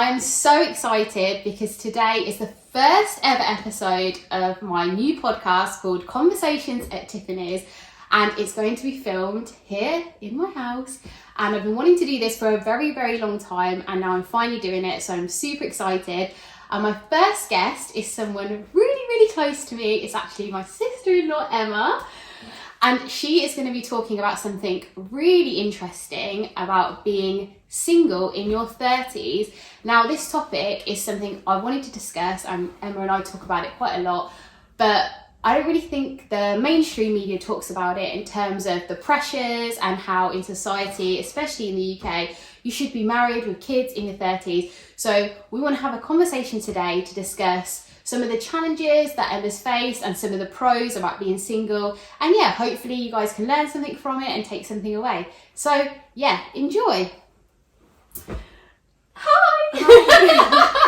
I am so excited because today is the first ever episode of my new podcast called Conversations at Tiffany's, and it's going to be filmed here in my house. And I've been wanting to do this for a very, very long time, and now I'm finally doing it, so I'm super excited. And my first guest is someone really, really close to me. It's actually my sister-in-law, Emma. And she is going to be talking about something really interesting about being single in your 30s. Now, this topic is something I wanted to discuss, and Emma and I talk about it quite a lot, but I don't really think the mainstream media talks about it in terms of the pressures and how in society, especially in the UK, you should be married with kids in your 30s. So we want to have a conversation today to discuss some of the challenges that Emma's faced and some of the pros about being single. And yeah, hopefully you guys can learn something from it and take something away. So yeah, enjoy. Hi!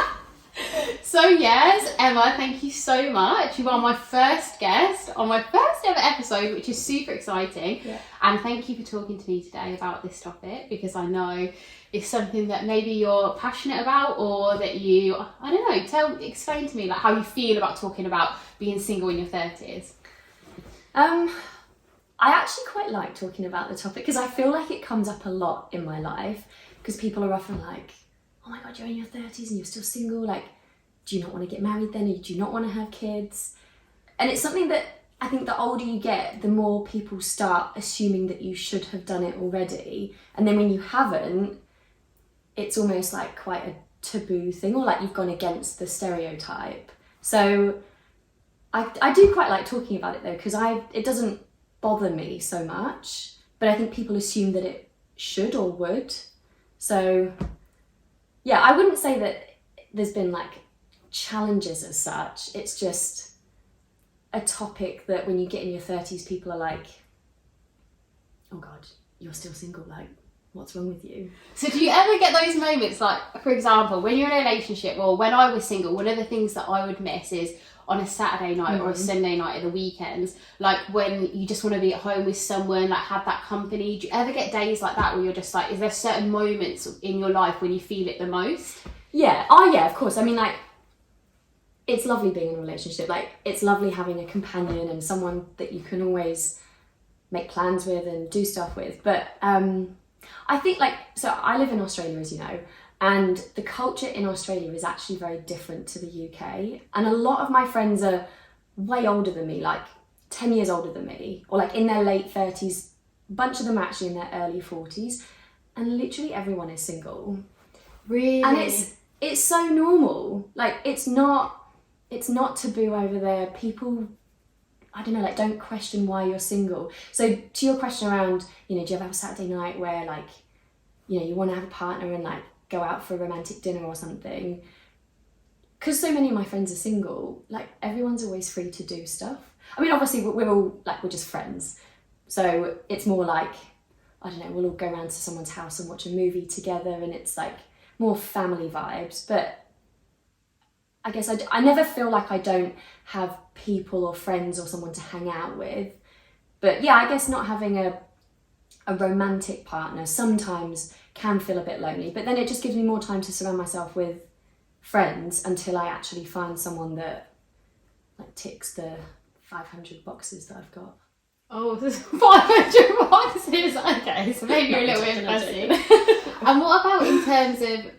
So yes, Emma, thank you so much. You are my first guest on my first ever episode, which is super exciting. Yeah. And thank you for talking to me today about this topic, because I know it's something that maybe you're passionate about, or that you, I don't know, explain to me like how you feel about talking about being single in your 30s. I actually quite like talking about the topic because I feel like it comes up a lot in my life, because people are often like, oh my God, you're in your 30s and you're still single. Like, do you not want to get married then? Or do you not want to have kids? And it's something that I think the older you get, the more people start assuming that you should have done it already. And then when you haven't, it's almost like quite a taboo thing, or like you've gone against the stereotype. So I do quite like talking about it though, because it doesn't bother me so much, but I think people assume that it should or would. So yeah, I wouldn't say that there's been like challenges as such. It's just a topic that when you get in your 30s, people are like, oh God, you're still single, like what's wrong with you? So do you ever get those moments, like for example, when you're in a relationship, or when I was single, one of the things that I would miss is on a Saturday night or a Sunday night at the weekends, like when you just want to be at home with someone, like have that company. Do you ever get days like that where you're just like, is there certain moments in your life when you feel it the most? Yeah, oh yeah, of course. I mean, like, it's lovely being in a relationship. Like, it's lovely having a companion and someone that you can always make plans with and do stuff with. But I think like, so I live in Australia, as you know, and the culture in Australia is actually very different to the UK. And a lot of my friends are way older than me, like 10 years older than me, or like in their late 30s. A bunch of them are actually in their early 40s, and literally everyone is single. Really? And it's so normal. Like, it's not taboo over there. People, I don't know, like, don't question why you're single. So to your question around, you know, do you ever have a Saturday night where like, you know, you want to have a partner and like go out for a romantic dinner or something? Because so many of my friends are single, like everyone's always free to do stuff. I mean, obviously we're all like, we're just friends. So it's more like, I don't know, we'll all go around to someone's house and watch a movie together, and it's like more family vibes. But I guess I never feel like I don't have people or friends or someone to hang out with. But yeah, I guess not having a romantic partner sometimes can feel a bit lonely, but then it just gives me more time to surround myself with friends until I actually find someone that like ticks the 500 boxes that I've got. Oh, there's 500 boxes. Okay, so maybe you're a little bit fussy. And what about in terms of,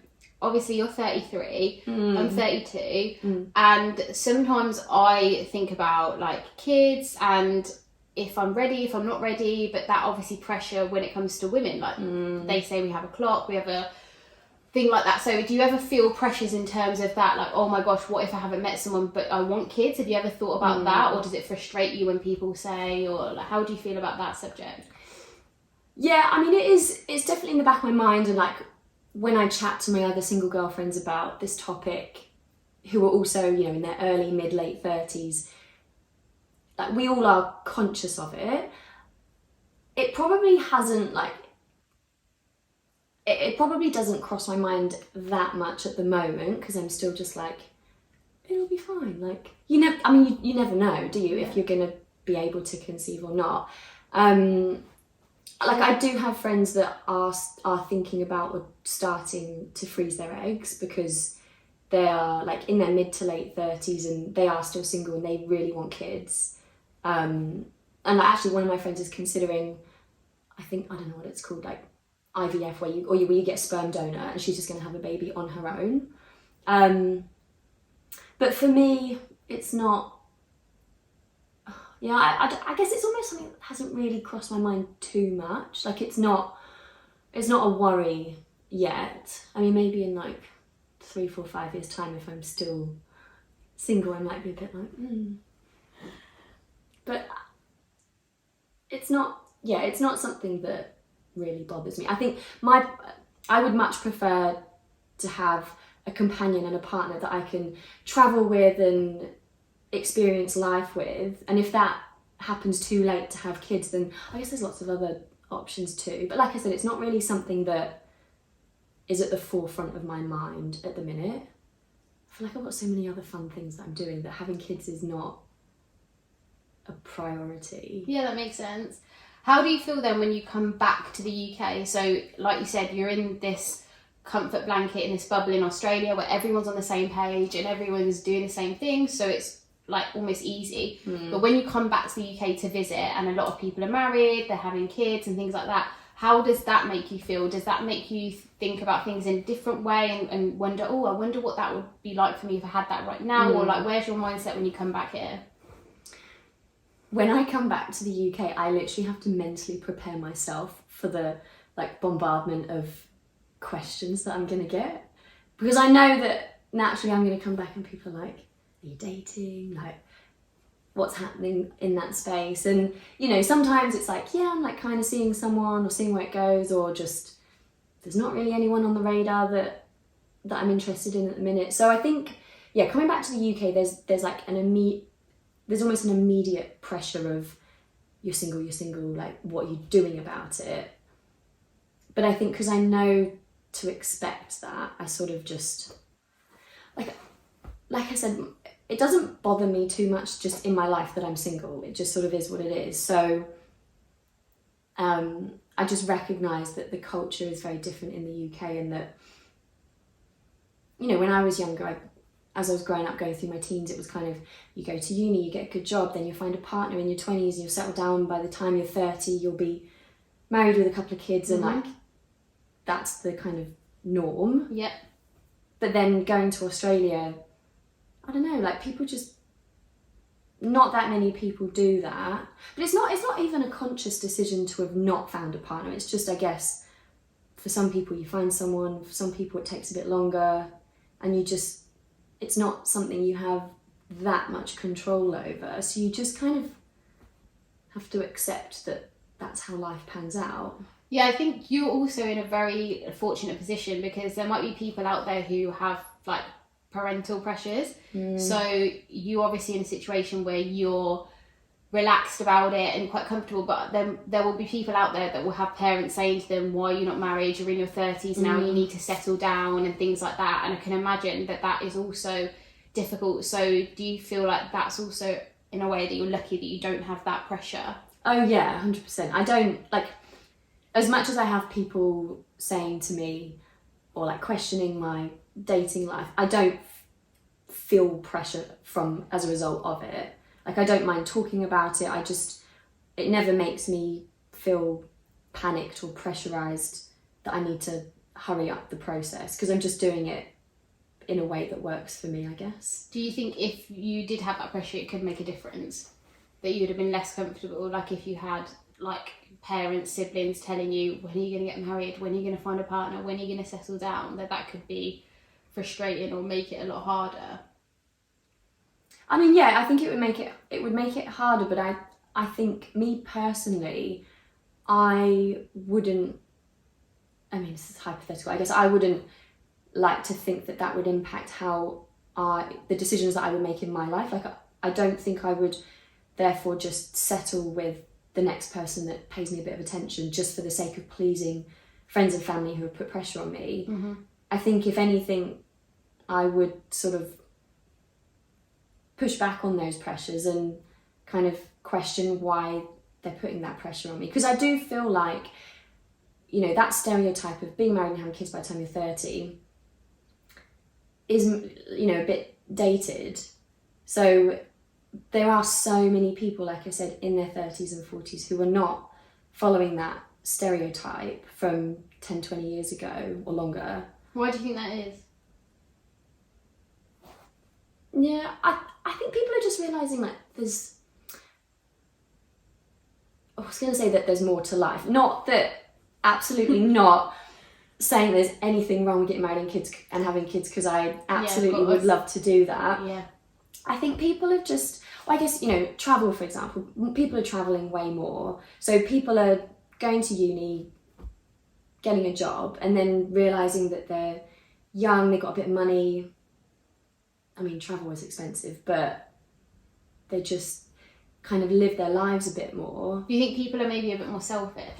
obviously you're 33, I'm 32, and sometimes I think about like kids and if I'm ready, if I'm not ready, but that obviously pressure when it comes to women, like they say we have a clock, we have a thing like that. So do you ever feel pressures in terms of that, like, oh my gosh, what if I haven't met someone but I want kids? Have you ever thought about that, or does it frustrate you when people say, or like, how do you feel about that subject? Yeah, I mean, it's definitely in the back of my mind, and like when I chat to my other single girlfriends about this topic, who are also, you know, in their early, mid, late 30s, like we all are conscious of it. It probably hasn't like, it probably doesn't cross my mind that much at the moment, because I'm still just like, it'll be fine. Like, you never know, do you, if you're gonna be able to conceive or not. like I do have friends that are thinking about or starting to freeze their eggs because they are like in their mid to late 30s and they are still single and they really want kids. And actually one of my friends is considering, I don't know what it's called, like IVF, where you get a sperm donor and she's just going to have a baby on her own. But for me, it's not, I guess it's almost something that hasn't really crossed my mind too much. Like it's not a worry yet. I mean, maybe in like 3, 4, 5 years time, if I'm still single, I might be a bit like, But it's not something that really bothers me. I think I would much prefer to have a companion and a partner that I can travel with and experience life with. And if that happens too late to have kids, then I guess there's lots of other options too. But like I said, it's not really something that is at the forefront of my mind at the minute. I feel like I've got so many other fun things that I'm doing that having kids is not a priority. Yeah, that makes sense. How do you feel then when you come back to the UK? So like you said, you're in this comfort blanket in this bubble in Australia where everyone's on the same page and everyone's doing the same thing, so it's like almost easy. But when you come back to the UK to visit and a lot of people are married, they're having kids and things like that, how does that make you feel? Does that make you think about things in a different way and wonder, I wonder what that would be like for me if I had that right now? Or like, where's your mindset when you come back here? When I come back to the UK, I literally have to mentally prepare myself for the like bombardment of questions that I'm going to get. Because I know that naturally I'm going to come back and people are like, are you dating? Like, what's happening in that space? And, you know, sometimes it's like, yeah, I'm like kind of seeing someone or seeing where it goes, or just there's not really anyone on the radar that I'm interested in at the minute. So I think, yeah, coming back to the UK, there's like there's almost an immediate pressure of you're single, like what are you doing about it? But I think because I know to expect that, I sort of just, like I said, it doesn't bother me too much just in my life that I'm single. It just sort of is what it is. So I just recognise that the culture is very different in the UK, and that, you know, when I was younger, as I was growing up, going through my teens, it was kind of, you go to uni, you get a good job, then you find a partner in your 20s and you'll settle down. By the time you're 30, you'll be married with a couple of kids, and like, that's the kind of norm. Yeah. But then going to Australia, I don't know, like people just, not that many people do that. But it's not even a conscious decision to have not found a partner. It's just, I guess, for some people you find someone, for some people it takes a bit longer, and it's not something you have that much control over. So you just kind of have to accept that that's how life pans out. Yeah, I think you're also in a very fortunate position because there might be people out there who have like parental pressures. So you're obviously in a situation where you're relaxed about it and quite comfortable, but then there will be people out there that will have parents saying to them, why are you not married? You're in your 30s now, you need to settle down and things like that. And I can imagine that is also difficult. So do you feel like that's also in a way that you're lucky that you don't have that pressure? Oh yeah, 100%. I don't, like, as much as I have people saying to me or like questioning my dating life, I don't feel pressure as a result of it. Like, I don't mind talking about it. It never makes me feel panicked or pressurized that I need to hurry up the process, because I'm just doing it in a way that works for me, I guess. Do you think if you did have that pressure, it could make a difference? That you would have been less comfortable? Like if you had like parents, siblings telling you, when are you going to get married? When are you going to find a partner? When are you going to settle down? That could be frustrating or make it a lot harder. I mean, yeah, I think it would make it harder, but I think, me personally, I wouldn't, I mean, this is hypothetical, I guess I wouldn't like to think that would impact the decisions that I would make in my life. Like, I don't think I would therefore just settle with the next person that pays me a bit of attention just for the sake of pleasing friends and family who have put pressure on me. I think if anything, I would sort of push back on those pressures and kind of question why they're putting that pressure on me. Because I do feel like, you know, that stereotype of being married and having kids by the time you're 30 is, you know, a bit dated. So there are so many people, like I said, in their 30s and 40s who are not following that stereotype from 10, 20 years ago or longer. Why do you think that is? Yeah, I think people are just realising that there's... I was going to say that there's more to life. Not that, absolutely not saying there's anything wrong with getting married and having kids, because I absolutely would love to do that. Yeah. I think people are just... Well, I guess, you know, travel, for example. People are travelling way more. So people are going to uni, getting a job, and then realising that they're young, they've got a bit of money. I mean, travel is expensive, but they just kind of live their lives a bit more. Do you think people are maybe a bit more selfish?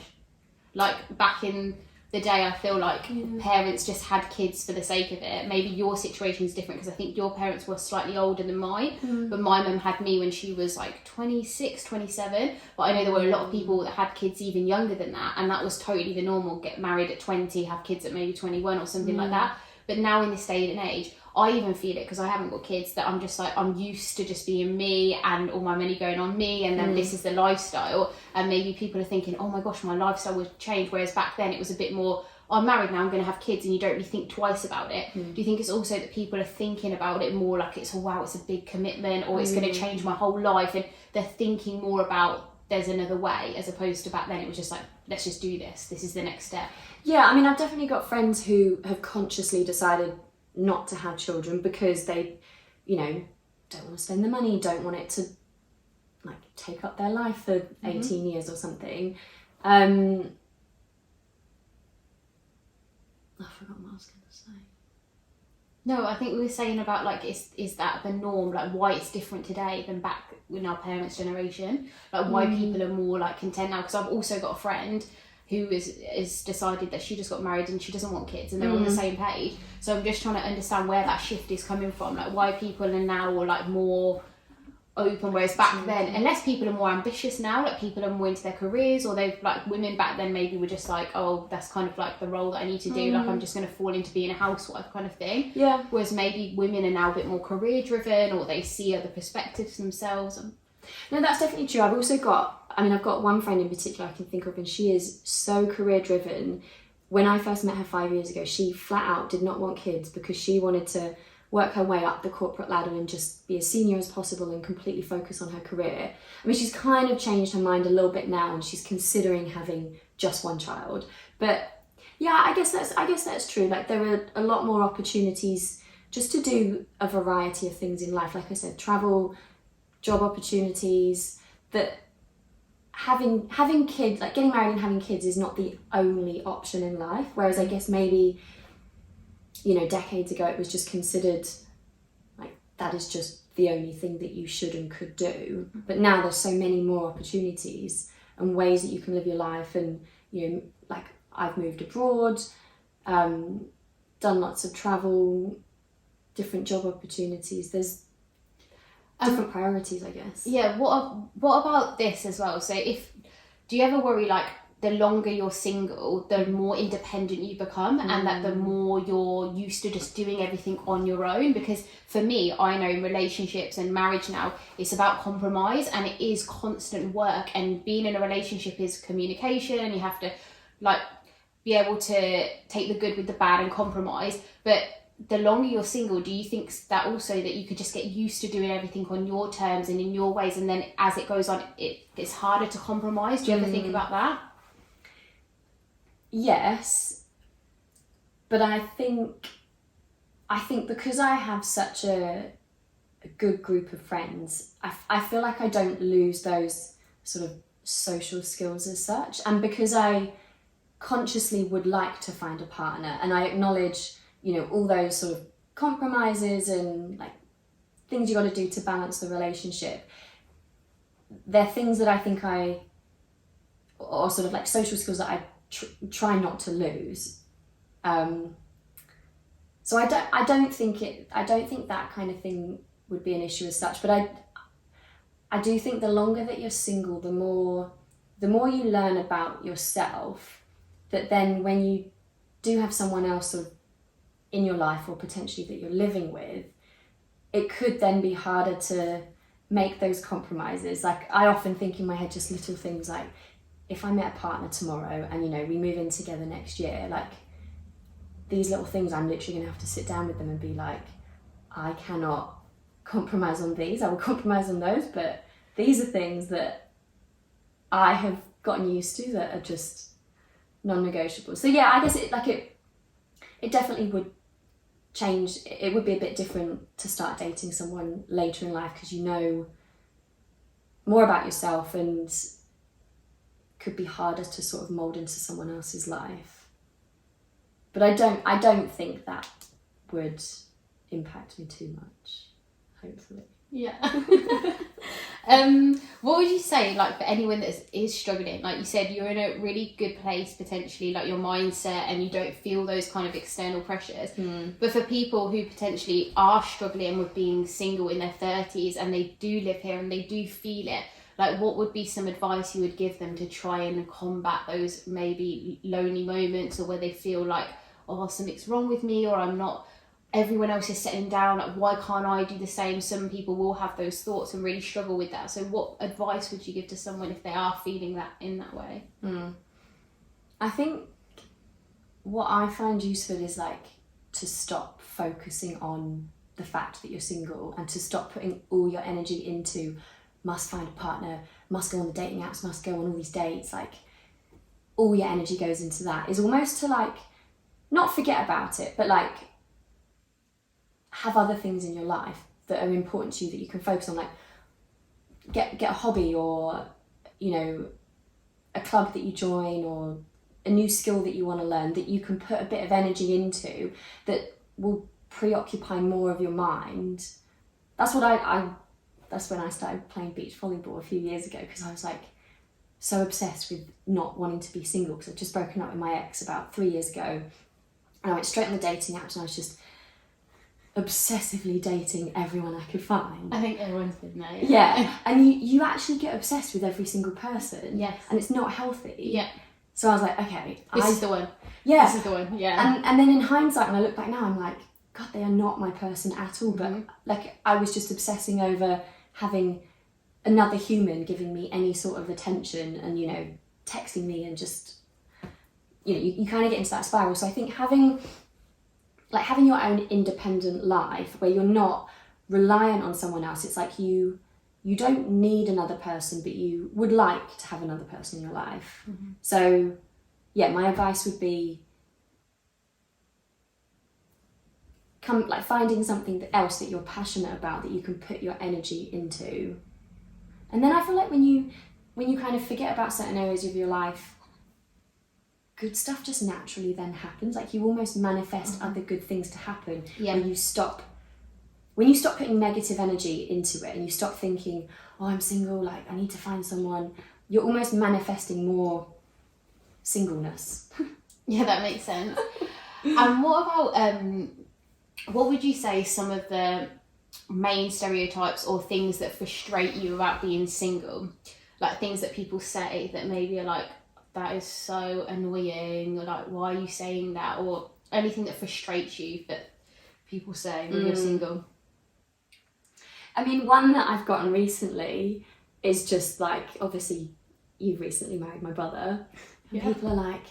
Like back in the day, I feel like parents just had kids for the sake of it. Maybe your situation is different, because I think your parents were slightly older than mine, but my mum had me when she was like 26, 27. But I know there were a lot of people that had kids even younger than that, and that was totally the normal. Get married at 20, have kids at maybe 21 or something like that. But now in this day and age, I even feel it, because I haven't got kids, that I'm just like, I'm used to just being me and all my money going on me, and then this is the lifestyle. And maybe people are thinking, oh my gosh, my lifestyle would change. Whereas back then it was a bit more, I'm married now, I'm going to have kids, and you don't really think twice about it. Do you think it's also that people are thinking about it more like it's, oh wow, it's a big commitment, or it's going to change my whole life, and they're thinking more about there's another way, as opposed to back then it was just like, let's just do this is the next step. Yeah, I mean, I've definitely got friends who have consciously decided not to have children because they, you know, don't want to spend the money, don't want it to like take up their life for 18 years or something. I forgot what I was going to say. No, I think we were saying about like, is that the norm? Like why it's different today than back in our parents' generation? Like why people are more like content now? Because I've also got a friend who is decided that she just got married and she doesn't want kids, and they're on the same page. So I'm just trying to understand where that shift is coming from, like why people are now like more open, whereas back then, unless people are more ambitious now, like people are more into their careers, or they've like, women back then maybe were just like, oh, that's kind of like the role that I need to do, like I'm just going to fall into being a housewife kind of thing. Yeah. Whereas maybe women are now a bit more career driven, or they see other perspectives themselves. No, that's definitely true. I've got one friend in particular I can think of, and she is so career driven. When I first met her 5 years ago, she flat out did not want kids because she wanted to work her way up the corporate ladder and just be as senior as possible and completely focus on her career. I mean, she's kind of changed her mind a little bit now, and she's considering having just one child. But yeah, I guess that's true. Like there are a lot more opportunities just to do a variety of things in life. Like I said, travel, job opportunities, that having kids, like getting married and having kids, is not the only option in life. Whereas I guess maybe, you know, decades ago it was just considered like that is just the only thing that you should and could do. But now there's so many more opportunities and ways that you can live your life. And, you know, like I've moved abroad, done lots of travel, different job opportunities. There's different priorities, I guess. Yeah, what about this as well? So do you ever worry like the longer you're single, the more independent you become, and that the more you're used to just doing everything on your own? Because for me, I know in relationships and marriage now, it's about compromise, and it is constant work, and being in a relationship is communication, and you have to like be able to take the good with the bad and compromise. But the longer you're single, do you think that also that you could just get used to doing everything on your terms and in your ways, and then as it goes on, it's harder to compromise? Do you ever think about that? Yes, but I think because I have such a good group of friends, I feel like I don't lose those sort of social skills as such. And because I consciously would like to find a partner, and I acknowledge, you know, all those sort of compromises and like things you got to do to balance the relationship, they're things that I think or sort of like social skills that I try not to lose. So I don't think that kind of thing would be an issue as such. But I do think the longer that you're single, the more the more you learn about yourself, that then when you do have someone else sort of in your life or potentially that you're living with, it could then be harder to make those compromises. Like, I often think in my head just little things like, if I met a partner tomorrow and, you know, we move in together next year, like, these little things I'm literally going to have to sit down with them and be like, I cannot compromise on these. I will compromise on those, but these are things that I have gotten used to that are just non-negotiable. So yeah, I guess it definitely would change. It would be a bit different to start dating someone later in life because you know more about yourself and could be harder to sort of mold into someone else's life. But I don't think that would impact me too much, hopefully. Yeah. What would you say, like, for anyone that is struggling? Like you said, you're in a really good place potentially, like your mindset, and you don't feel those kind of external pressures. But for people who potentially are struggling with being single in their 30s and they do live here and they do feel it, like, what would be some advice you would give them to try and combat those maybe lonely moments, or where they feel like, oh, something's wrong with me, or I'm not, everyone else is settling down, like, why can't I do the same? Some people will have those thoughts and really struggle with that. So what advice would you give to someone if they are feeling that in that way? I think what I find useful is, like, to stop focusing on the fact that you're single and to stop putting all your energy into must find a partner, must go on the dating apps, must go on all these dates. Like, all your energy goes into that. Is almost to, like, not forget about it, but, like, have other things in your life that are important to you that you can focus on. Like, get a hobby, or, you know, a club that you join, or a new skill that you want to learn that you can put a bit of energy into that will preoccupy more of your mind. That's what that's when I started playing beach volleyball a few years ago, because I was, like, so obsessed with not wanting to be single because I'd just broken up with my ex about 3 years ago, and I went straight on the dating apps and I was just obsessively dating everyone I could find. I think everyone's been there. Yeah. And you actually get obsessed with every single person. Yes. And it's not healthy. Yeah. So I was like, okay, this is the one. Yeah. This is the one. Yeah. And then in hindsight, when I look back now, I'm like, God, they are not my person at all. But like, I was just obsessing over having another human giving me any sort of attention and, you know, texting me, and just, you know, you kind of get into that spiral. So I think having your own independent life where you're not reliant on someone else, it's like you don't need another person, but you would like to have another person in your life. So yeah, my advice would be finding something else that you're passionate about that you can put your energy into. And then I feel like when you kind of forget about certain areas of your life, good stuff just naturally then happens. Like, you almost manifest other good things to happen when you stop putting negative energy into it, and you stop thinking, oh, I'm single, like, I need to find someone. You're almost manifesting more singleness. Yeah, that makes sense. And what about what would you say some of the main stereotypes or things that frustrate you about being single, like things that people say that maybe are like, that is so annoying, or like, why are you saying that, or anything that frustrates you that people say when you're single? I mean, one that I've gotten recently is just like, obviously you've recently married my brother, and people are like,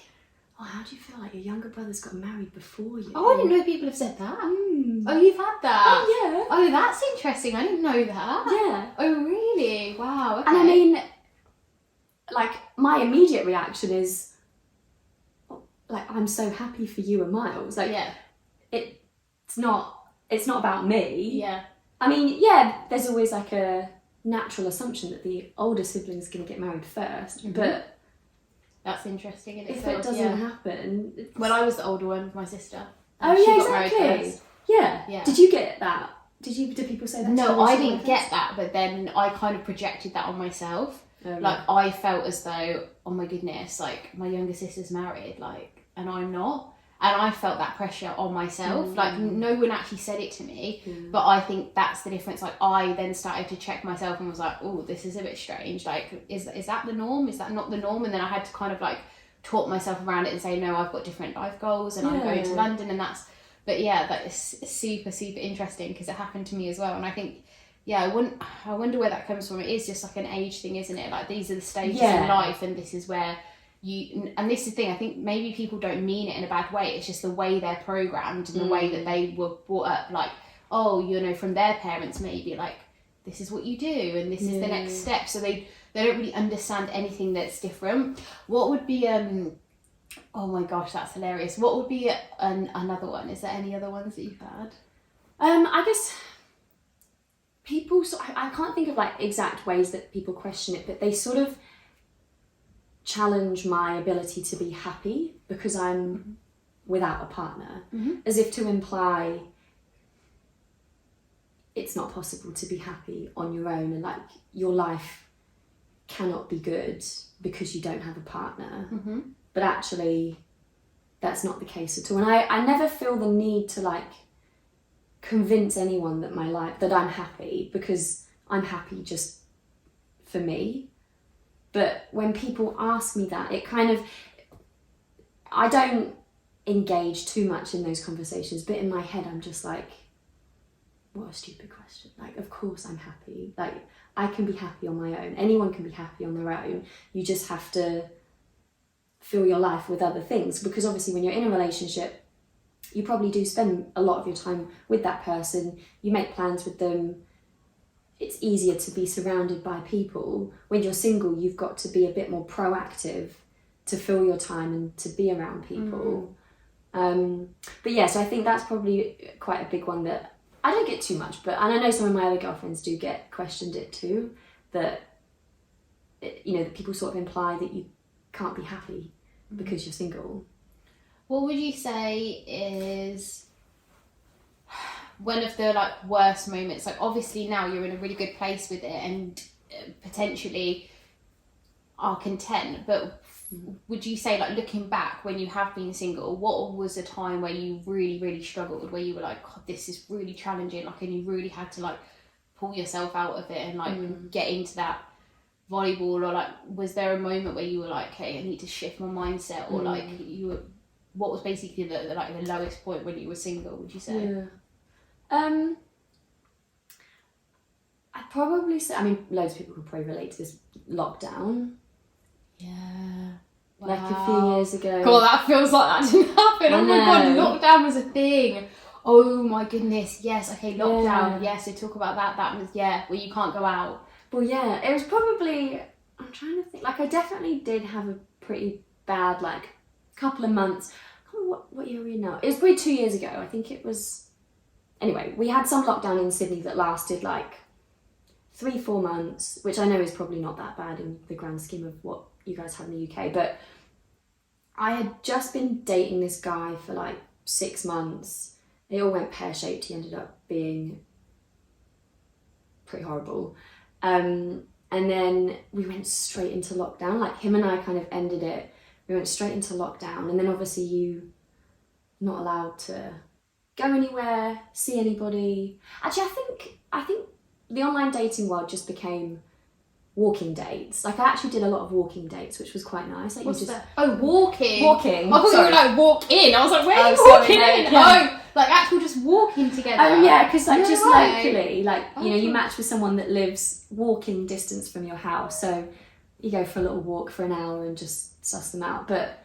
oh, how do you feel like your younger brother's got married before you? Oh, I didn't know people have said that. Oh, you've had that? Oh, yeah. Oh, that's interesting. I didn't know that. Yeah. Oh, really? Wow. Okay. And I mean, like, my immediate reaction is, like, I'm so happy for you and Miles. Like, it's not about me. Yeah. I mean, yeah, there's always like a natural assumption that the older sibling's going to get married first, but that's interesting in if itself. it doesn't happen... Well, I was the older one with my sister. Oh, she yeah, got married exactly. first. Yeah. Did you get that? Did people say that? No, I didn't get that, but then I kind of projected that on myself. Like, I felt as though, oh my goodness, like, my younger sister's married, like, and I'm not. And I felt that pressure on myself. Like, no one actually said it to me, but I think that's the difference. Like, I then started to check myself and was like, oh, this is a bit strange. Like, is that the norm? Is that not the norm? And then I had to kind of like talk myself around it and say, no, I've got different life goals and I'm going to London, and that's, but yeah, that is super, super interesting because it happened to me as well. And I think, yeah, I wonder where that comes from. It is just like an age thing, isn't it? Like, these are the stages in life, and this is where and this is the thing, I think maybe people don't mean it in a bad way, it's just the way they're programmed and the way that they were brought up, like, oh, you know, from their parents maybe, like, this is what you do and this is the next step, so they don't really understand anything that's different. What would be oh my gosh, that's hilarious, what would be another one? Is there any other ones that you've had? I guess people I can't think of like exact ways that people question it, but they sort of challenge my ability to be happy because I'm without a partner, as if to imply it's not possible to be happy on your own, and like your life cannot be good because you don't have a partner. But actually that's not the case at all, and I never feel the need to like convince anyone that I'm happy, because I'm happy just for me. But when people ask me that, it kind of, I don't engage too much in those conversations, but in my head I'm just like, what a stupid question. Like, of course I'm happy. Like, I can be happy on my own. Anyone can be happy on their own. You just have to fill your life with other things, because obviously when you're in a relationship, you probably do spend a lot of your time with that person. You make plans with them. It's easier to be surrounded by people. When you're single, you've got to be a bit more proactive to fill your time and to be around people. But yeah, so I think that's probably quite a big one that I don't get too much, and I know some of my other girlfriends do get questioned it too, that, you know, that people sort of imply that you can't be happy because you're single. What would you say is one of the like worst moments? Like, obviously now you're in a really good place with it and potentially are content, but would you say, like, looking back when you have been single, what was a time where you really, really struggled, where you were like, God, this is really challenging, like, and you really had to like pull yourself out of it and like get into that volleyball? Or like, was there a moment where you were like, hey, I need to shift my mindset? Or like, what was basically the lowest point when you were single, would you say? I'd probably say, I mean, loads of people could probably relate to this, lockdown. Yeah. Wow. Like a few years ago. God, that feels like that didn't happen. Oh my God, lockdown was a thing. Oh my goodness, yes, okay, lockdown, yes, so talk about that. That was, where you can't go out. Well, yeah, it was probably, I'm trying to think, like, I definitely did have a pretty bad, like, couple of months. I can't remember what year are we in now? It was probably 2 years ago. I think it was, anyway, we had some lockdown in Sydney that lasted like 3-4 months, which I know is probably not that bad in the grand scheme of what you guys have in the UK, but I had just been dating this guy for like 6 months. It all went pear-shaped. He ended up being pretty horrible. And then we went straight into lockdown. Like, him and I kind of ended it. We went straight into lockdown, and then obviously you're not allowed to go anywhere, see anybody. Actually, I think the online dating world just became walking dates. Like, I actually did a lot of walking dates, which was quite nice. Like, what's you just that? Oh, walking. Walking. I thought you were like walk in. I was like, where are you walking in? Yeah. Oh, like actual just walking together. Oh yeah, because like just right. locally, like, you know, you match with someone that lives walking distance from your house, so you go for a little walk for an hour and just suss them out. But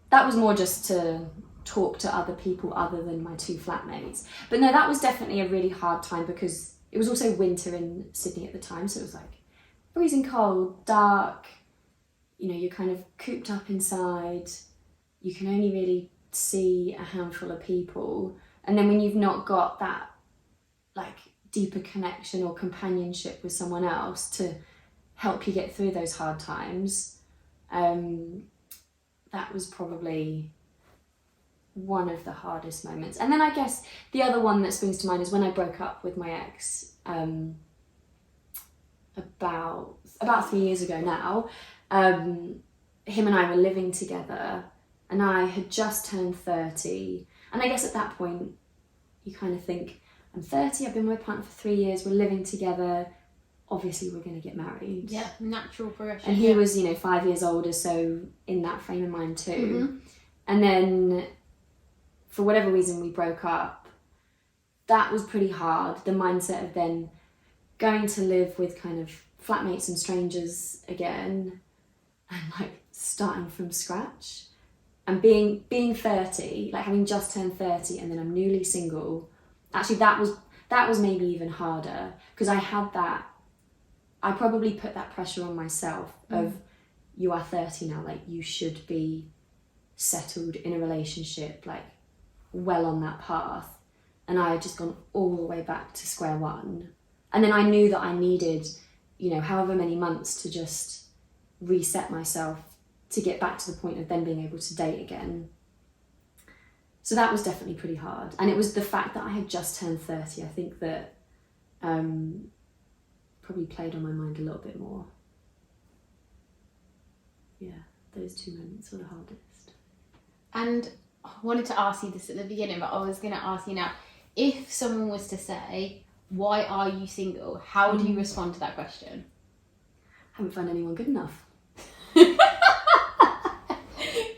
that was more just to talk to other people other than my 2 flatmates. But no, that was definitely a really hard time because it was also winter in Sydney at the time, so it was like freezing cold, dark, you know, you're kind of cooped up inside, you can only really see a handful of people, and then when you've not got that like deeper connection or companionship with someone else to help you get through those hard times, that was probably one of the hardest moments. And then I guess the other one that springs to mind is when I broke up with my ex about 3 years ago now. Him and I were living together, and I had just turned 30. And I guess at that point, you kind of think, I'm 30, I've been with my partner for 3 years, we're living together, obviously we're going to get married. Yeah, natural progression. And he was, 5 years older, so in that frame of mind too. Mm-hmm. And then, for whatever reason, we broke up. That was pretty hard. The mindset of then going to live with kind of flatmates and strangers again, and like starting from scratch. And being 30, like having just turned 30, and then I'm newly single. Actually, that was maybe even harder, because I probably put that pressure on myself of, you are 30 now, like you should be settled in a relationship, like well on that path. And I had just gone all the way back to square one. And then I knew that I needed, however many months to just reset myself to get back to the point of then being able to date again. So that was definitely pretty hard. And it was the fact that I had just turned 30, I think that probably played on my mind a little bit more. Yeah, those 2 moments were the hardest. And I wanted to ask you this at the beginning, but I was going to ask you now, if someone was to say, why are you single? How do you respond to that question? Haven't found anyone good enough.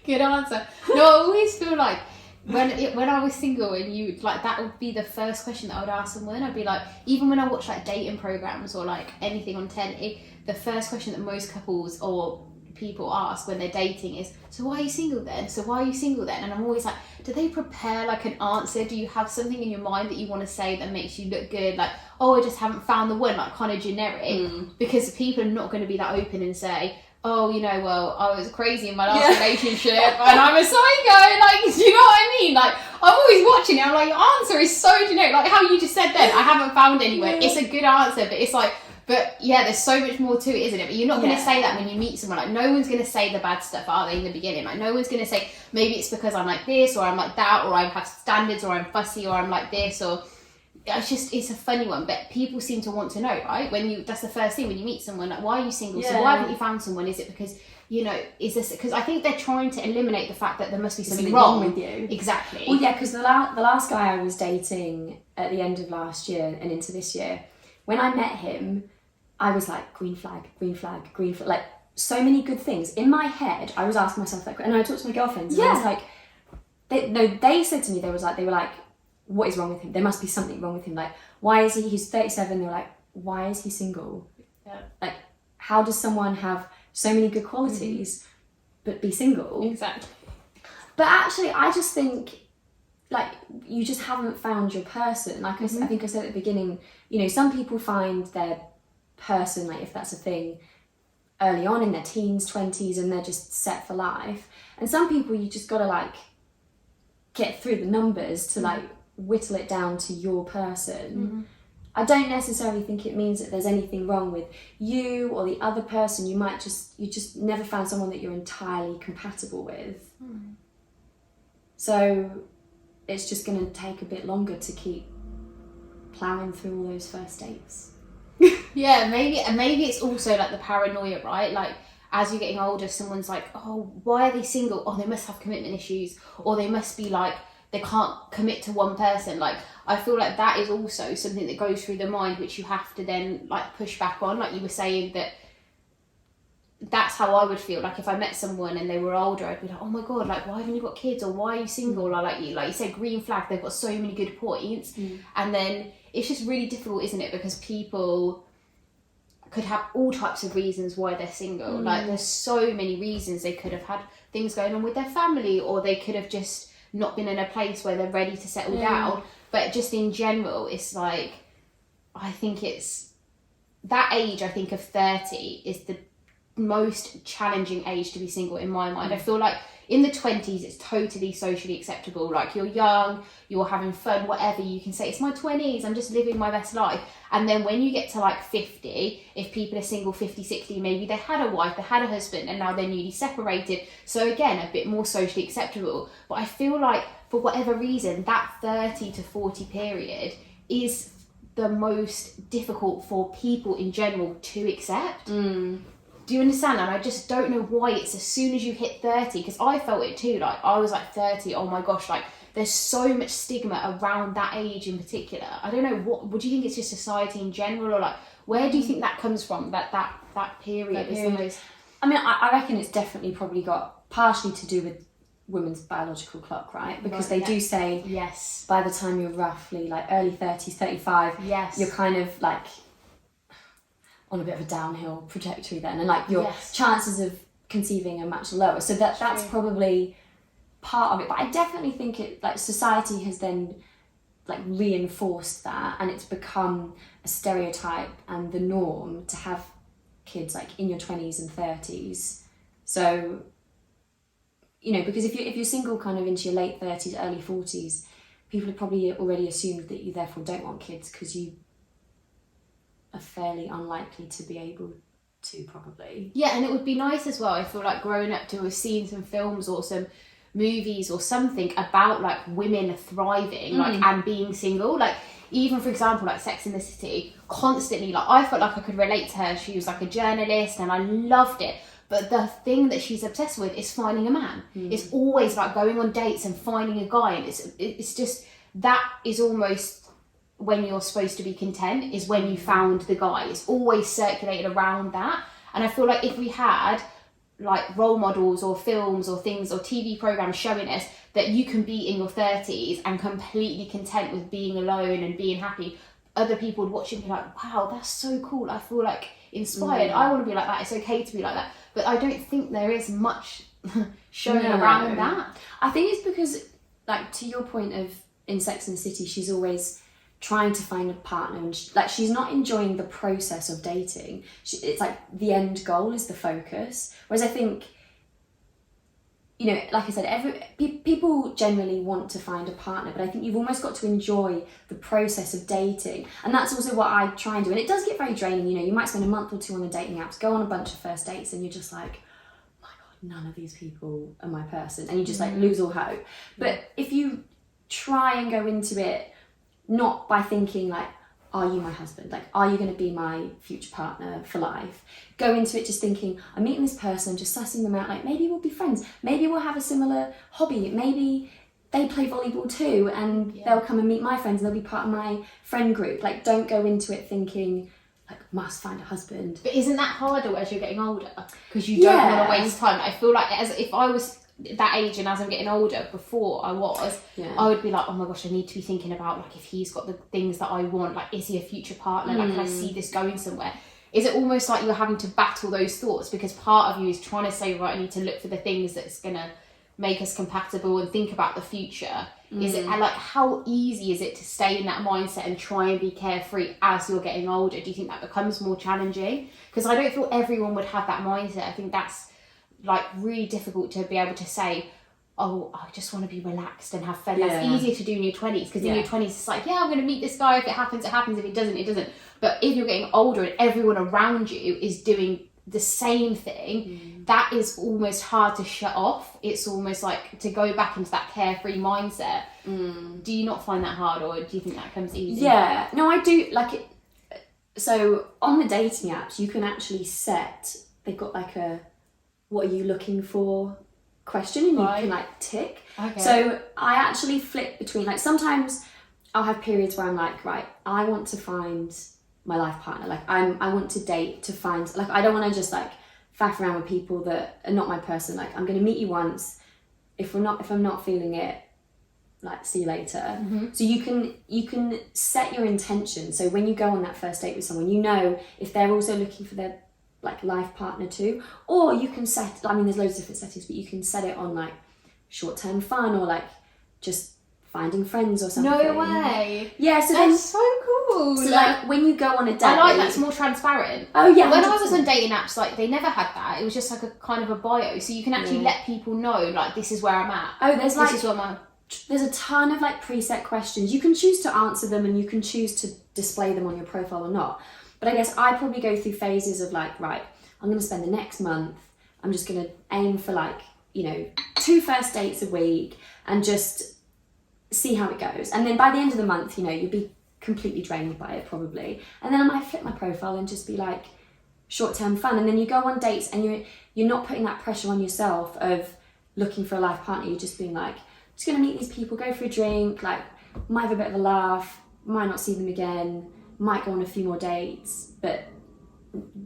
Good answer. No, I always feel like when I was single and you like, that would be the first question that I would ask someone. I'd be like, even when I watch like dating programs or like anything on telly, the first question that most couples or people ask when they're dating is, so why are you single then? So why are you single then? And I'm always like, do they prepare like an answer? Do you have something in your mind that you want to say that makes you look good? Like, oh, I just haven't found the one, like kind of generic. Because people are not going to be that open and say, oh, well, I was crazy in my last relationship and I'm a psycho. Like, do you know what I mean? Like, I'm always watching it. I'm like, your answer is so generic. Like how you just said then, I haven't found anyone. It's a good answer, but it's like, but yeah, there's so much more to it, isn't it? But you're not going to say that when you meet someone. Like, no one's going to say the bad stuff, are they, in the beginning? Like, no one's going to say, maybe it's because I'm like this, or I'm like that, or I have standards, or I'm fussy, or I'm like this, or... It's a funny one, but people seem to want to know, right? That's the first thing when you meet someone, like, why are you single? So why haven't you found someone? Is it because, is this... Because I think they're trying to eliminate the fact that there must be something wrong with you. Exactly. Well, yeah, because the last guy I was dating at the end of last year and into this year, when I met him, I was like, green flag, green flag, green flag, like so many good things. In my head, I was asking myself that, and I talked to my girlfriends, and I was like, they said to me, they were like, what is wrong with him? There must be something wrong with him. Like, why is he's 37, they were like, why is he single? Yeah. Like, how does someone have so many good qualities but be single? Exactly. But actually, I just think, like, you just haven't found your person. Like I think I said at the beginning, some people find their person, like if that's a thing, early on in their teens, 20s, and they're just set for life. And some people you just gotta like get through the numbers to like whittle it down to your person. I don't necessarily think it means that there's anything wrong with you or the other person. You just never found someone that you're entirely compatible with. So it's just going to take a bit longer to keep ploughing through all those first dates. Yeah, maybe it's also like the paranoia, right? Like, as you're getting older, someone's like, oh, why are they single? Oh, they must have commitment issues, or they must be like, they can't commit to one person. Like, I feel like that is also something that goes through the mind, which you have to then like push back on. Like you were saying, that's how I would feel. Like if I met someone and they were older, I'd be like, oh my God, like why haven't you got kids? Or why are you single? Or like you said, green flag, they've got so many good points. And then it's just really difficult, isn't it? Because people could have all types of reasons why they're single. Like there's so many reasons. They could have had things going on with their family, or they could have just not been in a place where they're ready to settle down. But just in general, it's like, I think it's that age, I think of 30 is the most challenging age to be single in my mind. I feel like in the 20s it's totally socially acceptable. Like you're young, you're having fun, whatever, you can say it's my 20s, I'm just living my best life. And then when you get to like 50, if people are single 50, 60, maybe they had a wife, they had a husband, and now they're newly separated. So again, a bit more socially acceptable. But I feel like for whatever reason, that 30 to 40 period is the most difficult for people in general to accept. Do you understand? And I just don't know why it's as soon as you hit 30, because I felt it too. Like, I was like 30, oh my gosh, like, there's so much stigma around that age in particular. I don't know, what do you think it's just society in general, or like, where do you think that comes from, that period is the most... I mean, I reckon it's definitely probably got partially to do with women's biological clock, right? Because they do say, yes, by the time you're roughly like early 30s, 35, yes, you're kind of like on a bit of a downhill trajectory then, and like your chances of conceiving are much lower. So that's probably part of it. But I definitely think it, like, society has then like reinforced that, and it's become a stereotype and the norm to have kids like in your 20s and 30s. So, you know, because if you're single kind of into your late 30s, early 40s, people have probably already assumed that you therefore don't want kids because you are fairly unlikely to be able to, probably. Yeah, and it would be nice as well, I feel like, growing up, to have seen some films or some movies or something about like women thriving, like, and being single. Like, even for example, like Sex and the City, constantly, like, I felt like I could relate to her. She was like a journalist and I loved it. But the thing that she's obsessed with is finding a man. It's always like going on dates and finding a guy, and it's just, that is almost when you're supposed to be content, is when you found the guy. It's always circulated around that. And I feel like if we had like role models or films or things or TV programs showing us that you can be in your 30s and completely content with being alone and being happy, other people would watch it and be like, wow, that's so cool. I feel like inspired. I want to be like that. It's okay to be like that. But I don't think there is much showing around that. I think it's because, like, to your point of in Sex and the City, she's always trying to find a partner, and she's not enjoying the process of dating. It's like the end goal is the focus. Whereas I think, you know, like I said, people generally want to find a partner, but I think you've almost got to enjoy the process of dating. And that's also what I try and do. And it does get very draining. You know, you might spend a month or two on the dating apps, go on a bunch of first dates, and you're just like, oh my God, none of these people are my person. And you just like lose all hope. But if you try and go into it not by thinking like, are you my husband? Like, are you going to be my future partner for life? Go into it just thinking, I'm meeting this person, just sussing them out. Like, maybe we'll be friends. Maybe we'll have a similar hobby. Maybe they play volleyball too, and they'll come and meet my friends and they'll be part of my friend group. Like, don't go into it thinking, like, must find a husband. But isn't that harder as you're getting older? Because you don't want to waste time. I feel like as if I was that age and as I'm getting older, before I would be like, oh my gosh, I need to be thinking about like if he's got the things that I want, like is he a future partner, like can I see this going somewhere? Is it almost like you're having to battle those thoughts because part of you is trying to say, right, I need to look for the things that's gonna make us compatible and think about the future? Is it, and like, how easy is it to stay in that mindset and try and be carefree as you're getting older? Do you think that becomes more challenging? Because I don't feel everyone would have that mindset. I think that's like really difficult to be able to say, oh, I just want to be relaxed and have fun. That's easier to do in your 20s, because in your 20s it's like, yeah, I'm going to meet this guy. If it happens, it happens. If it doesn't, it doesn't. But if you're getting older and everyone around you is doing the same thing, that is almost hard to shut off. It's almost like to go back into that carefree mindset. Do you not find that hard, or do you think that comes easy? Yeah, no, I do. Like it. So on the dating apps, you can actually set, they've got like a, what are you looking for question, and you can like tick. Okay. So I actually flip between, like, sometimes I'll have periods where I'm like, right, I want to find my life partner. Like I want to date to find, like, I don't want to just like faff around with people that are not my person. Like, I'm going to meet you once. If I'm not feeling it, like, see you later. So you can set your intention. So when you go on that first date with someone, you know if they're also looking for their like life partner too, or you can set, I mean, there's loads of different settings, but you can set it on like short-term fun, or like just finding friends or something. No way. Yeah, so that's so cool. So like when you go on a date, I like that's more transparent. Oh yeah. When I was on dating apps, like they never had that. It was just like a kind of a bio, so you can actually let people know, like, this is where I'm at. Oh, there's like, this is where I'm at. There's a ton of like preset questions. You can choose to answer them, and you can choose to display them on your profile or not. But I guess I probably go through phases of like, right, I'm going to spend the next month, I'm just going to aim for like, you know, 2 first dates a week and just see how it goes. And then by the end of the month, you know, you'll be completely drained by it probably. And then I might flip my profile and just be like, short-term fun, and then you go on dates and you're not putting that pressure on yourself of looking for a life partner. You're just being like, just gonna meet these people, go for a drink, like might have a bit of a laugh, might not see them again, might go on a few more dates, but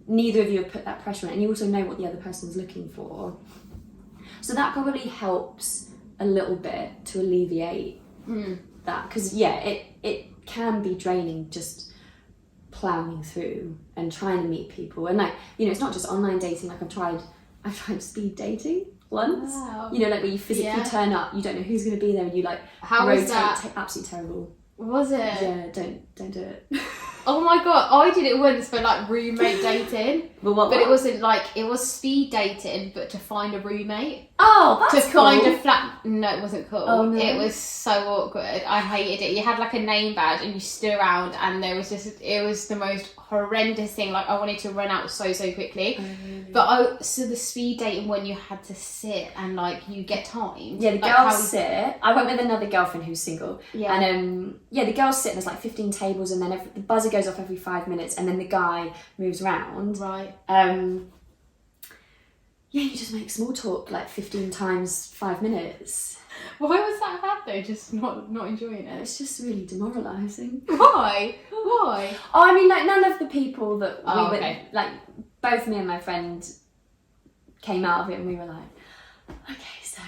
neither of you have put that pressure on, and you also know what the other person's looking for. So that probably helps a little bit to alleviate that, because it can be draining just plowing through and trying to meet people, and like, you know, it's not just online dating. Like I've tried speed dating once. Wow. You know, like where you physically turn up, you don't know who's going to be there, and you like how rotate. was that? Absolutely terrible. Was it? Yeah, don't do it. Oh my god, I did it once for like roommate dating. But it wasn't like, it was speed dating, but to find a roommate. Oh, that's to cool. find a flat. No, it wasn't cool. Oh, no. It was so awkward. I hated it. You had like a name badge and you stood around, and it was the most horrendous thing. Like I wanted to run out so quickly. Oh, really? But so the speed dating one, you had to sit and like you get time. Yeah, the like girls sit. I went with another girlfriend who's single. Yeah. And the girls sit, and there's like 15 tables, and then the buzzer goes off every 5 minutes, and then the guy moves around. Right. Yeah, you just make small talk like 15 times 5 minutes. Why was that bad though? Just not enjoying it. It's just really demoralising. Why? Why? Oh, I mean, like none of the people that we were, okay. like both me and my friend came out of it, and we were like, okay, so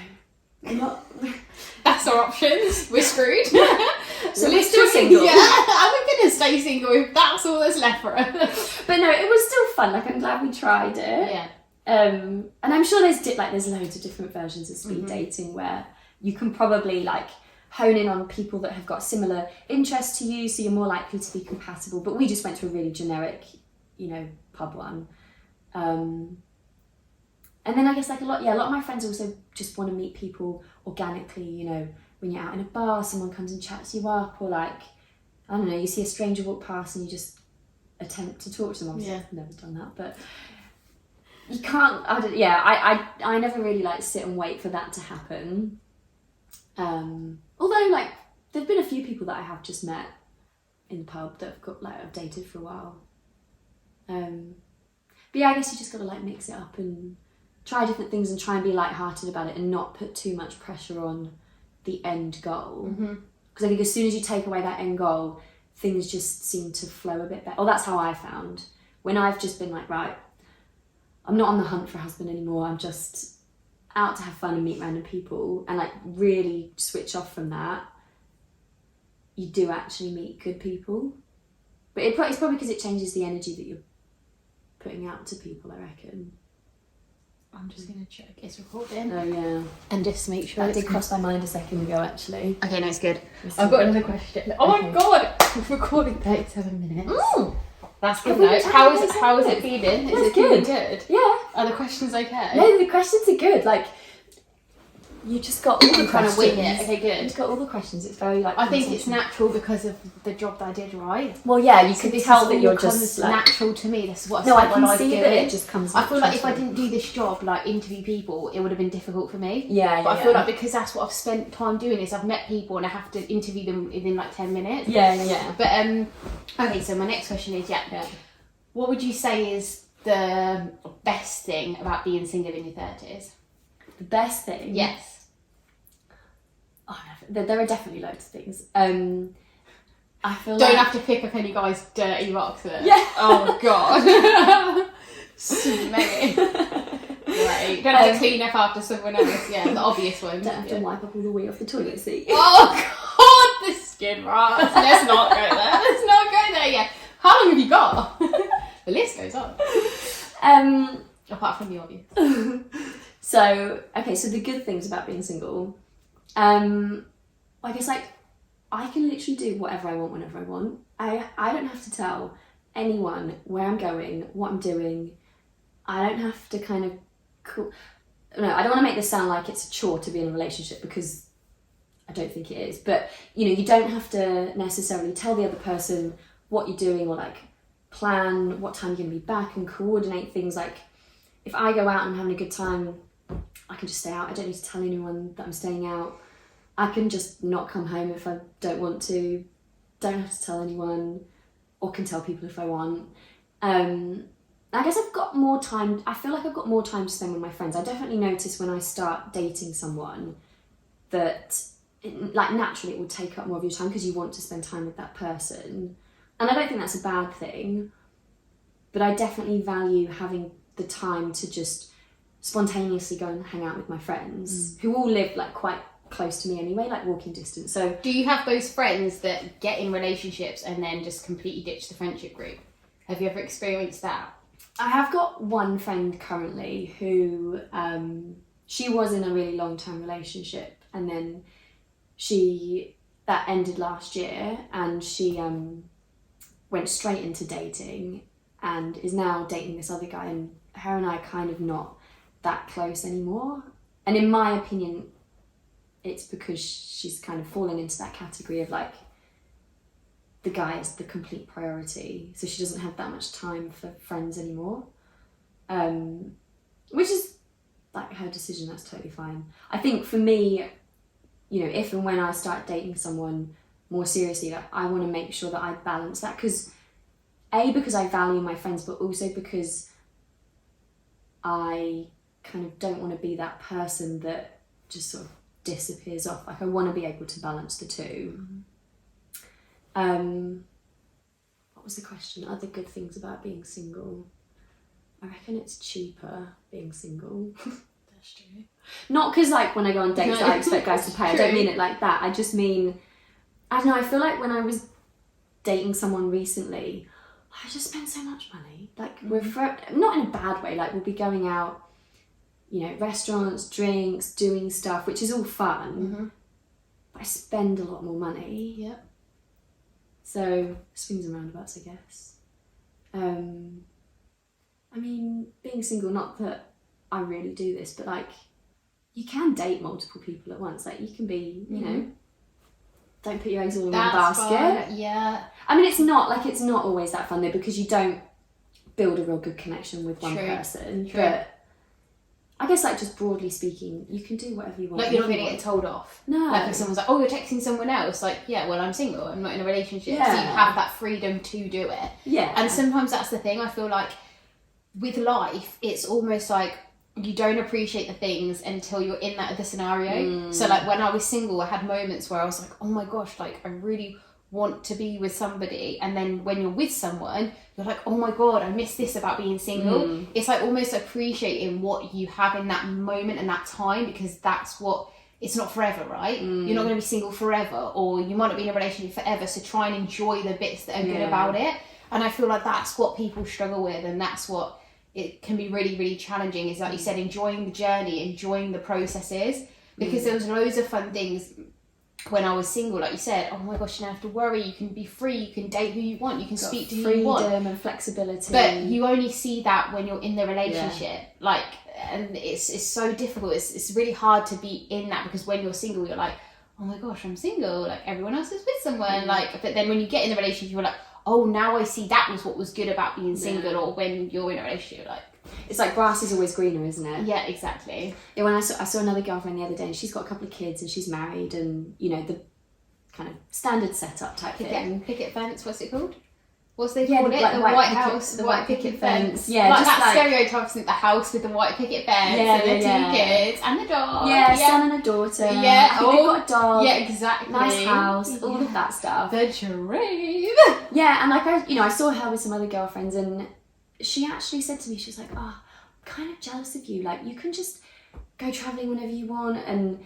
we're not. That's our options. We're screwed. So we're still single. Yeah, I'm gonna stay single if that's all that's left for us. But no, it was still fun. Like I'm glad we tried it. Yeah. And I'm sure there's loads of different versions of speed dating where you can probably like hone in on people that have got similar interests to you, so you're more likely to be compatible. But we just went to a really generic, you know, pub one. And then I guess like a lot of my friends also just want to meet people organically, you know, when you're out in a bar, someone comes and chats you up, or like, I don't know, you see a stranger walk past and you just attempt to talk to them. Obviously, I've never done that, but you can't, I never really like sit and wait for that to happen. Although like, there've been a few people that I have just met in the pub that I've dated for a while. But yeah, I guess you just gotta like mix it up and try different things and try and be lighthearted about it and not put too much pressure on the end goal. Because I think as soon as you take away that end goal, things just seem to flow a bit better. Or that's how I found. When I've just been like, right, I'm not on the hunt for a husband anymore, I'm just out to have fun and meet random people, and like really switch off from that, you do actually meet good people. But it's probably because it changes the energy that you're putting out to people, I reckon. I'm just gonna check it's recording. Oh yeah. And just make sure That did cross my mind a second ago, actually. Okay, no, it's good. I've got another question. Oh my god! We've recorded 37 minutes. That's good though. How is it feeling? Is it feeling good? Yeah. Are the questions okay? No, the questions are good. Like, you just got all the kind questions. of wing it. Okay, good. You've got all the questions. It's very like. I think it's natural because of the job that I did, right? Well, yeah, you So can this tell is that all you're comes just like, natural to me. This is what no, I spent can my life see doing. that it just comes. I feel like if I naturally. didn't do this job, like interview people, it would have been difficult for me. Yeah, But I feel like because that's what I've spent time doing is I've met people and I have to interview them within like 10 minutes. Yeah. But okay, so my next question is what would you say is the best thing about being single in your 30s? The best thing. Yes. Oh, no, there are definitely loads of things. I feel Don't like have to pick up any guy's dirty rocks then. Yeah. Oh god. Smelly. Right. Don't have to clean up after someone else. Yeah, the obvious one. don't have to wipe up all the wee off the toilet seat. Oh god, the skin rats. Let's not go there. Let's not go there yet. How long have you got? The list goes on. Apart from the obvious. So the good things about being single, I guess like I can literally do whatever I want whenever I want. I don't have to tell anyone where I'm going, what I'm doing. I don't have to kind of no, I don't want to make this sound like it's a chore to be in a relationship, because I don't think it is. But you know, you don't have to necessarily tell the other person what you're doing, or like plan what time you're going to be back and coordinate things. Like if I go out and I'm having a good time, I can just stay out. I don't need to tell anyone that I'm staying out. I can just not come home if I don't want to. Don't have to tell anyone, or can tell people if I want. I guess I've got more time. I feel like I've got more time to spend with my friends. I definitely notice when I start dating someone that, like, naturally it will take up more of your time because you want to spend time with that person. And I don't think that's a bad thing, but I definitely value having the time to just spontaneously go and hang out with my friends who all live like quite close to me anyway, like walking distance. So do you have those friends that get in relationships and then just completely ditch the friendship group? Have you ever experienced that? I have got one friend currently who she was in a really long-term relationship, and then that ended last year, and she went straight into dating and is now dating this other guy, and her and I are kind of not that close anymore. And in my opinion, it's because she's kind of fallen into that category of like, the guy is the complete priority, so she doesn't have that much time for friends anymore, which is like her decision. That's totally fine. I think for me, you know, if and when I start dating someone more seriously, like, I want to make sure that I balance that, because I value my friends, but also because I kind of don't want to be that person that just sort of disappears off. Like, I want to be able to balance the two. What was the question? Other good things about being single? I reckon it's cheaper being single. That's true. Not because like when I go on dates I expect guys to pay. I don't mean it like that. I just mean, I don't know, I feel like when I was dating someone recently, I just spent so much money. Like, not in a bad way, like we'll be going out, you know, restaurants, drinks, doing stuff, which is all fun, but I spend a lot more money. Yep. So, swings and roundabouts, I guess. I mean, being single, not that I really do this, but like, you can date multiple people at once. Like, you can be, you know, don't put your eggs all in one basket. Fun. Yeah. I mean, it's not always that fun though, because you don't build a real good connection with one person. True. But I guess, like, just broadly speaking, you can do whatever you want. Like, you're not going to get told off. No. Like, if someone's like, oh, you're texting someone else, like, yeah, well, I'm single, I'm not in a relationship. Yeah. So you have that freedom to do it. Yeah. And sometimes that's the thing, I feel like with life, it's almost like you don't appreciate the things until you're in that other scenario. So, like, when I was single, I had moments where I was like, oh my gosh, like, I really want to be with somebody, and then when you're with someone you're like, oh my god, I miss this about being single. It's like almost appreciating what you have in that moment and that time, because that's what, it's not forever, right? You're not going to be single forever, or you might not be in a relationship forever, so try and enjoy the bits that are good about it. And I feel like that's what people struggle with, and that's what it can be really, really challenging, is like you said, enjoying the journey, enjoying the processes, because there was loads of fun things when I was single, like you said. Oh my gosh, you don't have to worry, you can be free, you can date who you want, you can speak to who you want. Freedom and flexibility. But you only see that when you're in the relationship. Like, and it's so difficult. It's really hard to be in that, because when you're single, you're like, oh my gosh, I'm single, like everyone else is with someone. Like, but then when you get in the relationship, you're like, oh, now I see that was what was good about being single. Or when you're in a relationship, like, it's like grass is always greener, isn't it? Yeah, exactly. Yeah, when I saw another girlfriend the other day, and she's got a couple of kids and she's married, and you know, the kind of standard setup type thing. Picket fence, what's it called? What's they Yeah, call it? like The white white picket- house, the the white white picket picket fence. fence. Yeah, like just that like- stereotype, isn't it? The house with the white picket fence, Yeah, and the yeah. two kids and the dog. Yeah, son and a daughter. Yeah, I think they've got a dog. Yeah, exactly. Nice house, all of that stuff. The dream. Yeah, and like I saw her with some other girlfriends, and she actually said to me, she was like, "Oh, I'm kind of jealous of you. Like, you can just go traveling whenever you want, and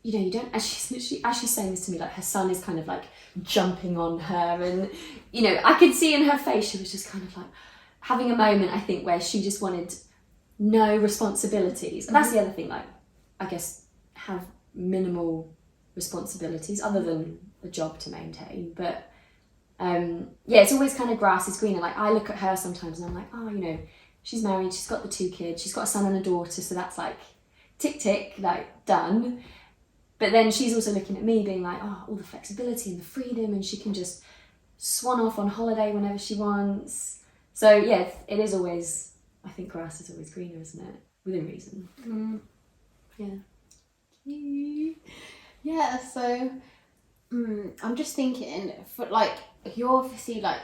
you know, you don't." And she's literally, as she's saying this to me, like her son is kind of like jumping on her, and you know, I could see in her face she was just kind of like having a moment, I think, where she just wanted no responsibilities. And that's the other thing, like, I guess, have minimal responsibilities other than a job to maintain. But yeah, it's always kind of grass is greener. Like, I look at her sometimes and I'm like, oh, you know, she's married, she's got the two kids, she's got a son and a daughter, so that's like tick tick, like done. But then she's also looking at me being like, oh, all the flexibility and the freedom, and she can just swan off on holiday whenever she wants. So yeah, it is always, I think grass is always greener, isn't it? Within reason. Yeah. Yeah, so I'm just thinking, for like, you're obviously like,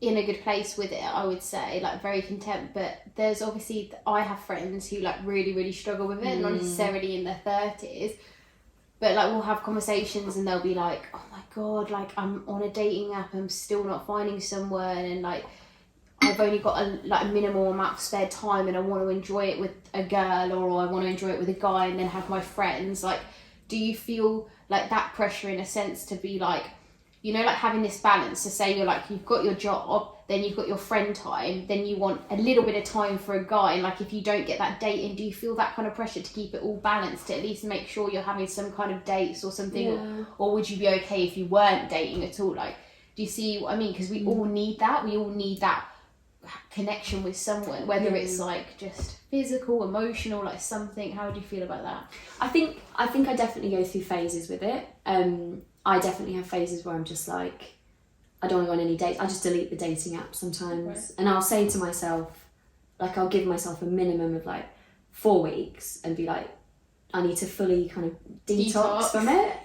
in a good place with it, I would say, like very content. But there's obviously, I have friends who like really, really struggle with it, not necessarily in their 30s, but like we'll have conversations and they'll be like, oh my God, like I'm on a dating app, I'm still not finding someone, and like I've only got a minimal amount of spare time and I want to enjoy it with a girl, or I want to enjoy it with a guy and then have my friends. Like, do you feel like that pressure in a sense to be like, you know, like having this balance to say you're like, you've got your job, then you've got your friend time, then you want a little bit of time for a guy, and like if you don't get that dating, do you feel that kind of pressure to keep it all balanced, to at least make sure you're having some kind of dates or something? Yeah. Or would you be okay if you weren't dating at all? Like, do you see what I mean? Because we all need that. We all need that connection with someone, whether it's like just physical, emotional, like something. How do you feel about that? I think I definitely go through phases with it. I definitely have phases where I'm just like, I don't want to go on any dates. I just delete the dating app sometimes. Right. And I'll say to myself, like I'll give myself a minimum of like 4 weeks and be like, I need to fully kind of detox. From it.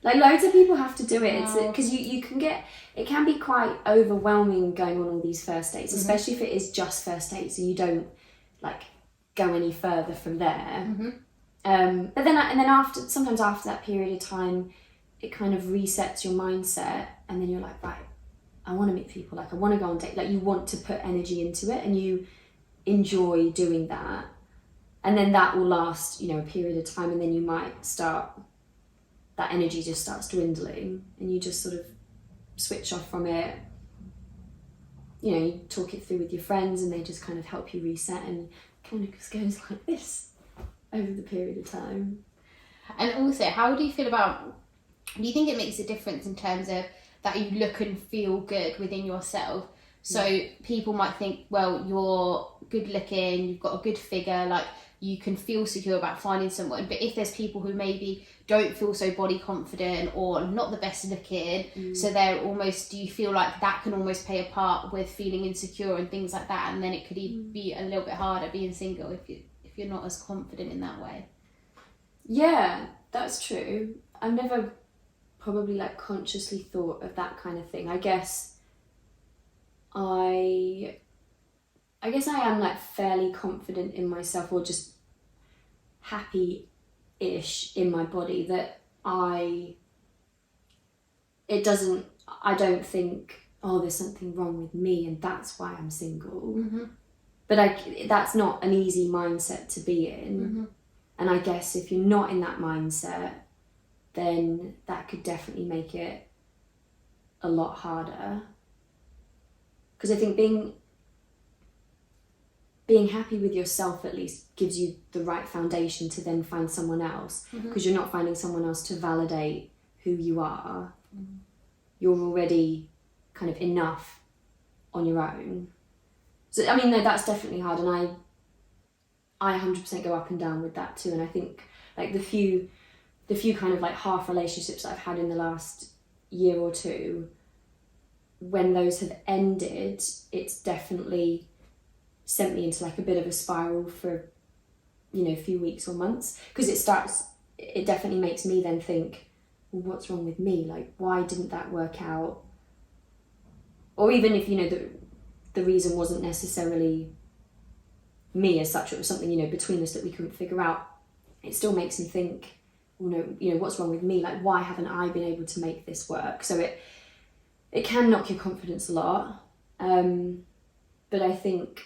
Like loads of people have to do it. Wow. It's because you can get, it can be quite overwhelming going on all these first dates, especially if it is just first dates and you don't like go any further from there. But then sometimes after that period of time, it kind of resets your mindset, and then you're like, right, I want to meet people, like I want to go on date, like you want to put energy into it and you enjoy doing that, and then that will last, you know, a period of time, and then you might start, that energy just starts dwindling and you just sort of switch off from it. You know, you talk it through with your friends and they just kind of help you reset, and kind of just goes like this over the period of time. And also, how do you feel about, do you think it makes a difference in terms of that you look and feel good within yourself? So people might think, well, you're good looking, you've got a good figure, like you can feel secure about finding someone. But if there's people who maybe don't feel so body confident or not the best looking, so they're almost, do you feel like that can almost play a part with feeling insecure and things like that, and then it could be a little bit harder being single if you're not as confident in that way? Yeah, that's true. I've never probably like consciously thought of that kind of thing. I guess I am like fairly confident in myself, or just happy-ish in my body, that I don't think, oh, there's something wrong with me and that's why I'm single. But that's not an easy mindset to be in. And I guess if you're not in that mindset, then that could definitely make it a lot harder. Because I think being happy with yourself at least gives you the right foundation to then find someone else, because you're not finding someone else to validate who you are. You're already kind of enough on your own. So I mean, no, that's definitely hard, and I 100% go up and down with that too. And I think like the few kind of like half relationships that I've had in the last year or two, when those have ended, it's definitely sent me into like a bit of a spiral for, you know, a few weeks or months, because it definitely makes me then think, well, what's wrong with me? Like, why didn't that work out? Or even if, you know, the reason wasn't necessarily me as such, it was something, you know, between us that we couldn't figure out, it still makes me think, well, no, you know, what's wrong with me? Like, why haven't I been able to make this work? So it can knock your confidence a lot. But I think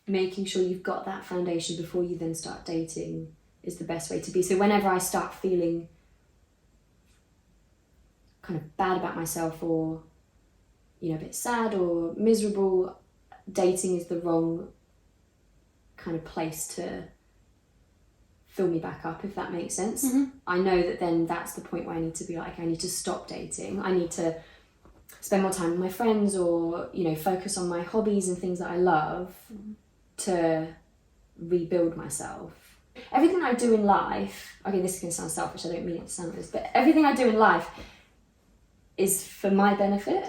making sure you've got that foundation before you then start dating is the best way to be. So whenever I start feeling kind of bad about myself, or, you know, a bit sad or miserable, dating is the wrong kind of place to fill me back up, if that makes sense. I know that then that's the point where I need to be like, I need to stop dating. I need to spend more time with my friends, or, you know, focus on my hobbies and things that I love to rebuild myself. Everything I do in life, okay, this is going to sound selfish, I don't mean it to sound like this, but everything I do in life is for my benefit.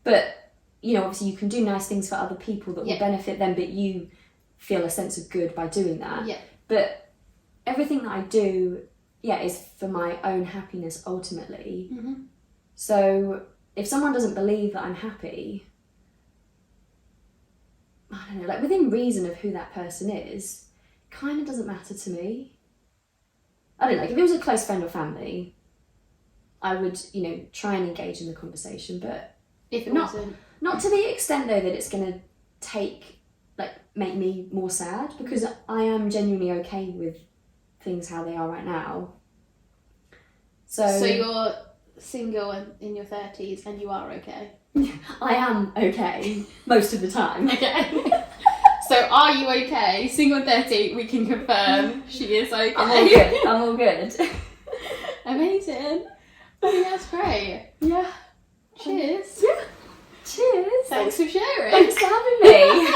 But, you know, obviously you can do nice things for other people that will benefit them, but you feel a sense of good by doing that. But everything that I do, is for my own happiness ultimately. So if someone doesn't believe that I'm happy, I don't know, like within reason of who that person is, it kind of doesn't matter to me. I don't know, like if it was a close friend or family, I would, you know, try and engage in the conversation, but If it not wasn't. not to the extent though that it's gonna make me more sad, because I am genuinely okay with things how they are right now. So you're single and in your 30s and you are okay? I am okay most of the time. Okay. So are you okay? Single and 30, we can confirm she is okay. I'm all good. Amazing. I think that's great. Yeah. Cheers. Yeah. Cheers. Thanks for sharing. Thanks for having me.